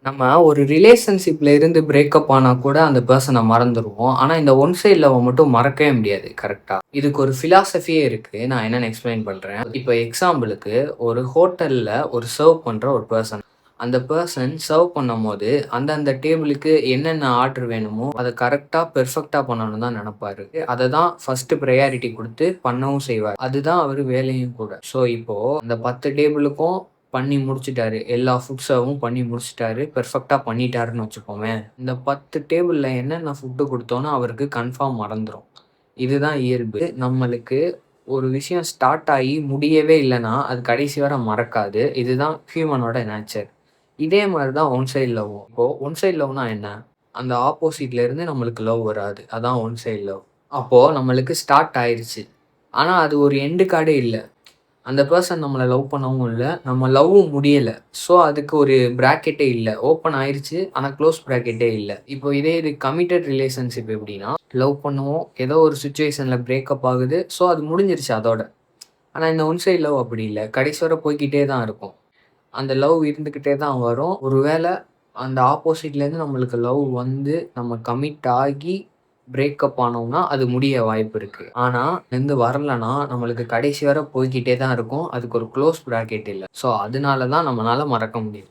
நம்ம ஒரு ரிலேஷன்ஷிப்ல இருந்து பிரேக்கப் ஆனா கூட அந்த பெர்சன மறந்துருவோம். ஆனா, இந்த ஒன் சைட் லவ்வ மட்டும் மறக்கவே முடியாது. கரெக்ட்டா? இதுக்கு ஒரு பிலாசபியே இருக்கு. நான் என்னன்னு எக்ஸ்ப்ளைன் பண்றேன். இப்ப எக்ஸாம்பிளுக்கு ஒரு ஹோட்டல்ல ஒரு சர்வ் பண்ற ஒரு பெர்சன். அந்த பெர்சன் சர்வ் பண்ணும்போது, அந்தந்த டேபிளுக்கு என்னென்ன ஆர்டர் வேணுமோ, அத கரெக்ட்டா, பெர்ஃபெக்ட்டா பண்ணணும்னு தான் நெனப்பாரு. அத தான் ஃபர்ஸ்ட் பிரையாரிட்டி குடுத்து பண்ணவும் செய்வாரு. அதுதான் அவரு வேலையும் கூட. ஸோ, இப்போ அந்த 10 டேபிளுக்கும் பண்ணி முடிச்சுட்டாரு. எல்லா ஃபுட் சர்வும் பண்ணி முடிச்சுட்டாரு. பெர்ஃபெக்ட்டா பண்ணிட்டாருன்னு வச்சுப்போமே. இந்த 10 டேபிள்ல என்னென்ன ஃபுட் குடுத்தோனோ அவருக்கு கன்ஃபார்ம் மறந்துரும். இதுதான் இயல்பு. நம்மளுக்கு ஒரு விஷயம் ஸ்டார்ட் ஆயி முடியவே இல்லன்னா, அது கடைசி வர மறக்காது. இதுதான் ஹியூமனோட நேச்சர். இதே மாரி தான் ஒன் சைட் லவ்வும். இப்போ ஒன் சைட் லவ்னா என்ன? அந்த ஆப்போசிட்ல இருந்து நம்மளுக்கு லவ் வராது. அதான் ஒன் சைட் லவ். அப்போ நம்மளுக்கு ஸ்டார்ட் ஆயிருச்சு. ஆனா அது ஒரு எண்ட் கார்டே இல்ல. அந்த பெர்சன் நம்மள லவ் பண்ணவும் இல்ல. நம்ம லவ்வும் முடியல. ஸோ, அதுக்கு ஒரு பிராக்கெட்டே இல்ல. ஓப்பன் ஆயிருச்சு. ஆனா குளோஸ் பிராக்கெட்டே இல்ல. இப்போ இதே இது கமிட்டட் ரிலேஷன்ஷிப் எப்படின்னா, லவ் பண்ணுவோம். ஏதோ ஒரு சிச்சுவேஷன்ல பிரேக்கப் ஆகுது. ஸோ, அது முடிஞ்சிருச்சு அதோட. ஆனா இந்த ஒன் சைட் லவ் அப்படி இல்ல. கடைசி வரை போய்க்கிட்டே தான் இருக்கும். அந்த லவ் இருந்துகிட்டே தான் வரும். ஒருவேள அந்த ஆப்போசிட்லேருந்து நம்மளுக்கு லவ் வந்து நம்ம கமிட் ஆகி பிரேக்கப் ஆனோம்னா, அது முடிய வாய்ப்பு இருக்கு. ஆனா, இருந்து வரலன்னா, நம்மளுக்கு கடைசி வரை போய்க்கிட்டே தான் இருக்கும். அதுக்கு ஒரு குளோஸ் பிராக்கெட் இல்ல. ஸோ, அதனால தான் நம்மனால மறக்க முடியல.